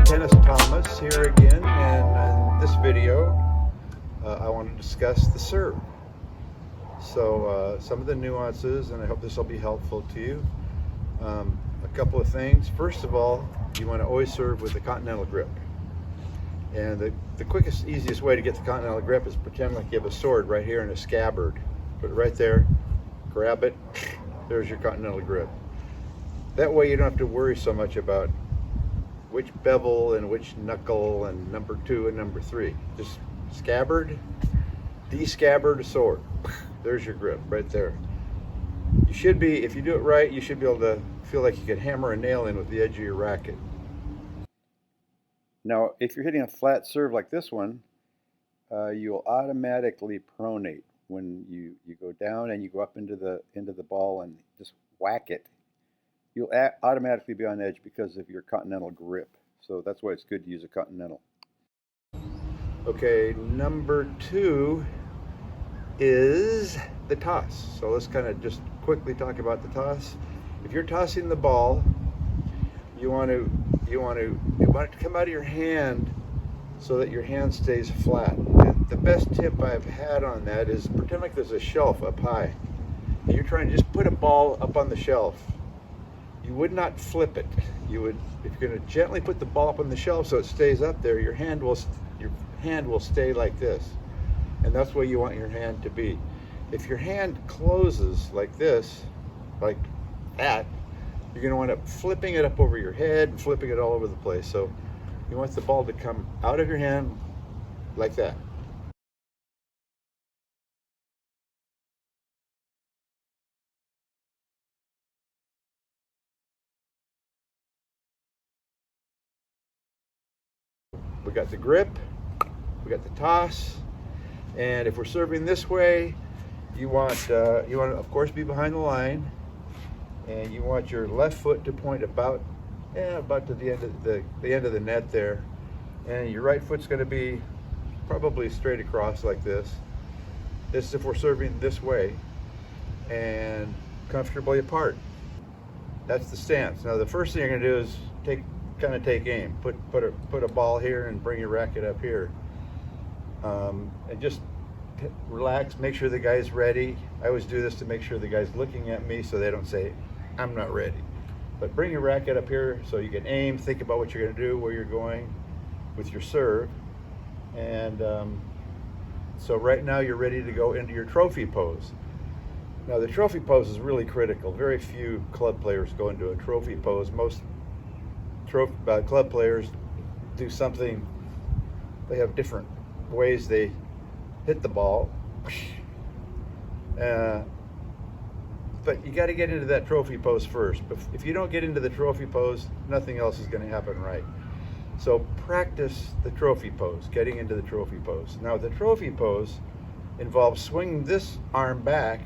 Tennis Thomas here again, and in this video I want to discuss the serve. So some of the nuances, and I hope this will be helpful to you. A couple of things. First of all, you want to always serve with the continental grip. And the quickest, easiest way to get the continental grip is pretend like you have a sword right here in a scabbard. Put it right there, grab it, there's your continental grip. That way you don't have to worry so much about which bevel and which knuckle and number 2 and number 3. Just scabbard, de-scabbard, sword. There's your grip right there. You should be, if you do it right, you should be able to feel like you could hammer a nail in with the edge of your racket. Now, if you're hitting a flat serve like this one, you'll automatically pronate when you go down and you go up into the ball and just whack it. You'll automatically be on edge because of your continental grip. So that's why it's good to use a continental. Okay, number 2 is the toss. So let's kind of just quickly talk about the toss. If you're tossing the ball, you want it to come out of your hand so that your hand stays flat. And the best tip I've had on that is pretend like there's a shelf up high, and you're trying to just put a ball up on the shelf. You would not flip it. You would, if you're going to gently put the ball up on the shelf so it stays up there, your hand will stay like this, and that's where you want your hand to be. If your hand closes like this, like that, you're going to wind up flipping it up over your head and flipping it all over the place. So you want the ball to come out of your hand like that. We got the grip, we got the toss, and if we're serving this way, you want to of course be behind the line, and you want your left foot to point about to the end of the net there, and your right foot's going to be probably straight across like this. This is if we're serving this way, and comfortably apart. That's the stance. Now the first thing you're going to do is kind of take aim. Put a ball here and bring your racket up here, and just relax. Make sure the guy's ready. I always do this to make sure the guy's looking at me so they don't say I'm not ready. But bring your racket up here so you can aim. Think about what you're going to do, where you're going with your serve, and so right now you're ready to go into your trophy pose. Now the trophy pose is really critical. Very few club players go into a trophy pose. Most club players do something. They have different ways they hit the ball, but you got to get into that trophy pose first. But if you don't get into the trophy pose, nothing else is going to happen right. So practice the trophy pose, getting into the trophy pose. Now the trophy pose involves swinging this arm back.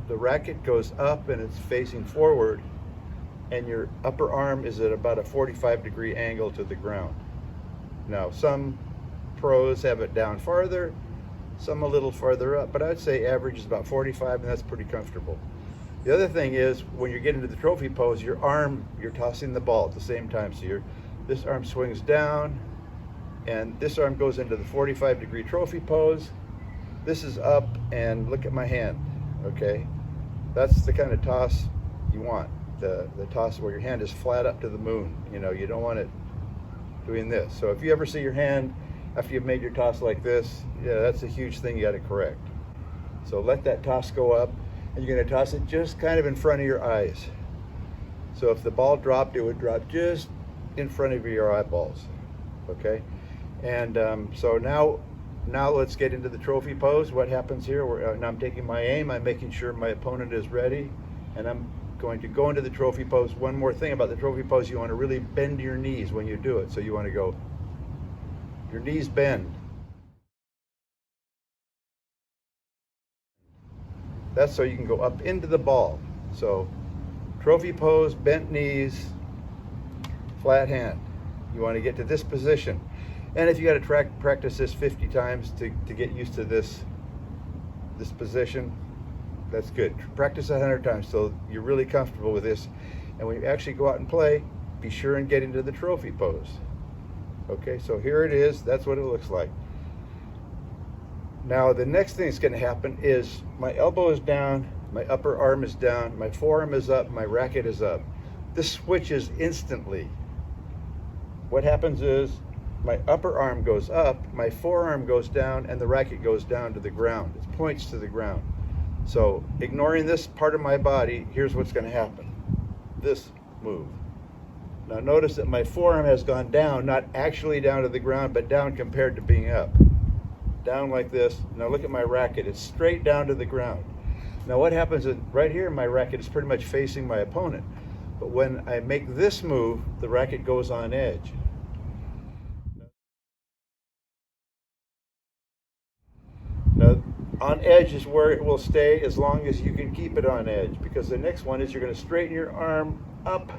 The racket goes up and it's facing forward, and your upper arm is at about a 45-degree angle to the ground. Now, some pros have it down farther, some a little farther up, but I'd say average is about 45, and that's pretty comfortable. The other thing is, when you get into the trophy pose, you're tossing the ball at the same time. So this arm swings down, and this arm goes into the 45-degree trophy pose. This is up, and look at my hand, okay? That's the kind of toss you want. The toss where your hand is flat up to the moon. You know, you don't want it doing this. So if you ever see your hand after you've made your toss like this, yeah, that's a huge thing you got to correct. So let that toss go up, and you're going to toss it just kind of in front of your eyes. So if the ball dropped, it would drop just in front of your eyeballs, okay? And so now let's get into the trophy pose. What happens here? Now I'm taking my aim. I'm making sure my opponent is ready, and I'm going to go into the trophy pose. One more thing about the trophy pose, you want to really bend your knees when you do it. So you want to go, your knees bend. That's so you can go up into the ball. So trophy pose, bent knees, flat hand. You want to get to this position. And if you got to practice this 50 times to get used to this position, that's good. Practice 100 times so you're really comfortable with this. And when you actually go out and play, be sure and get into the trophy pose. Okay, so here it is. That's what it looks like. Now the next thing that's going to happen is my elbow is down, my upper arm is down, my forearm is up, my racket is up. This switches instantly. What happens is my upper arm goes up, my forearm goes down, and the racket goes down to the ground. It points to the ground. So ignoring this part of my body, here's what's going to happen. This move. Now notice that my forearm has gone down, not actually down to the ground, but down compared to being up. Down like this. Now look at my racket. It's straight down to the ground. Now what happens is right here, my racket is pretty much facing my opponent. But when I make this move, the racket goes on edge. Now, on edge is where it will stay as long as you can keep it on edge, because the next one is you're going to straighten your arm up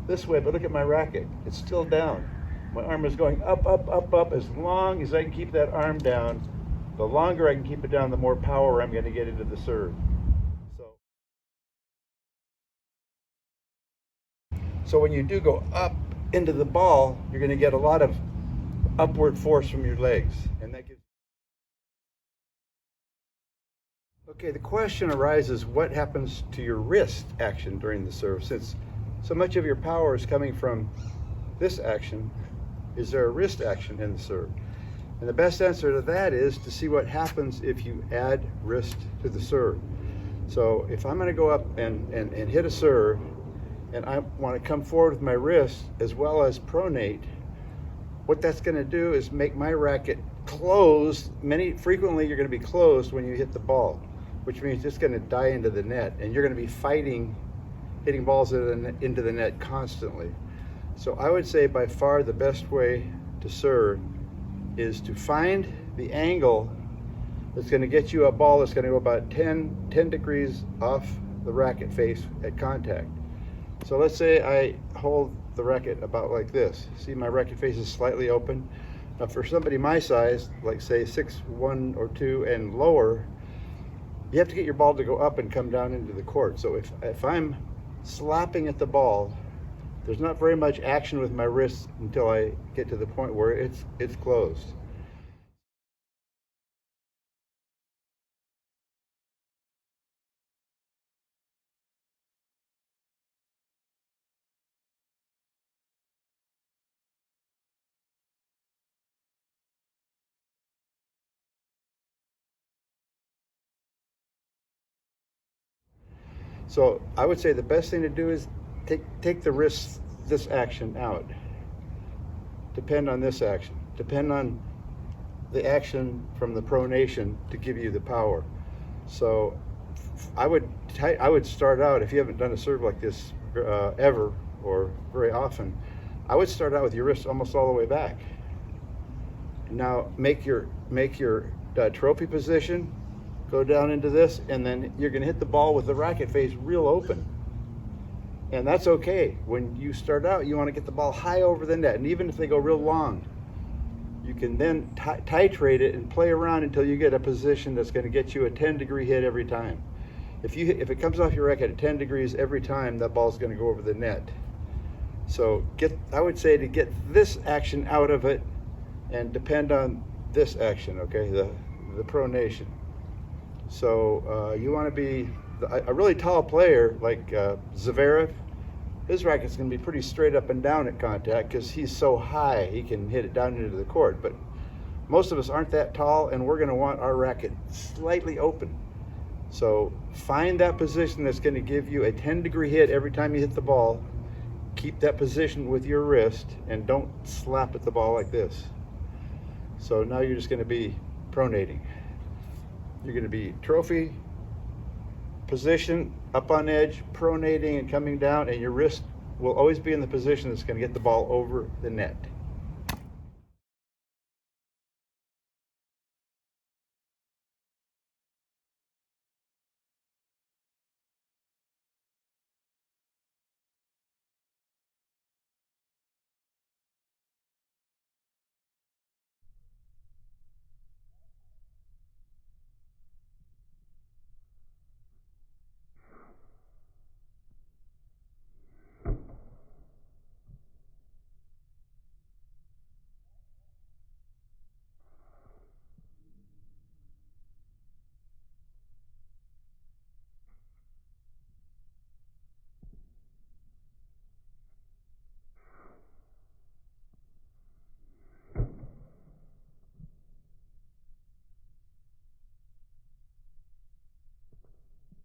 this way, but look at my racket. It's still down. My arm is going up, up, up, up. As long as I can keep that arm down, the longer I can keep it down, the more power I'm going to get into the serve. So when you do go up into the ball, you're going to get a lot of upward force from your legs, and that gives. Okay, the question arises, what happens to your wrist action during the serve? Since so much of your power is coming from this action, is there a wrist action in the serve? And the best answer to that is to see what happens if you add wrist to the serve. So if I'm going to go up and hit a serve, and I want to come forward with my wrist as well as pronate, what that's going to do is make my racket closed. Frequently you're going to be closed when you hit the ball, which means it's going to die into the net, and you're going to be hitting balls into the net constantly. So I would say by far the best way to serve is to find the angle that's going to get you a ball that's going to go about 10 degrees off the racket face at contact. So let's say I hold the racket about like this. See, my racket face is slightly open. Now for somebody my size, like say 6'1" or 2 and lower, you have to get your ball to go up and come down into the court. So if I'm slapping at the ball, there's not very much action with my wrist until I get to the point where it's closed. So I would say the best thing to do is take the wrist, this action out. Depend on this action. Depend on the action from the pronation to give you the power. So I would start out, if you haven't done a serve like this ever or very often, I would start out with your wrist almost all the way back. Now make your trophy position, go down into this, and then you're going to hit the ball with the racket face real open. And that's okay. When you start out, you want to get the ball high over the net, and even if they go real long, you can then titrate it and play around until you get a position that's going to get you a 10-degree hit every time. If it comes off your racket at 10 degrees every time, that ball's going to go over the net. So I would say to get this action out of it and depend on this action, okay, the pronation. So you want to be a really tall player like Zverev. His racket's going to be pretty straight up and down at contact because he's so high he can hit it down into the court. But most of us aren't that tall, and we're going to want our racket slightly open. So find that position that's going to give you a 10-degree hit every time you hit the ball. Keep that position with your wrist and don't slap at the ball like this. So now you're just going to be pronating. You're going to be trophy, position, up on edge, pronating and coming down, and your wrist will always be in the position that's going to get the ball over the net.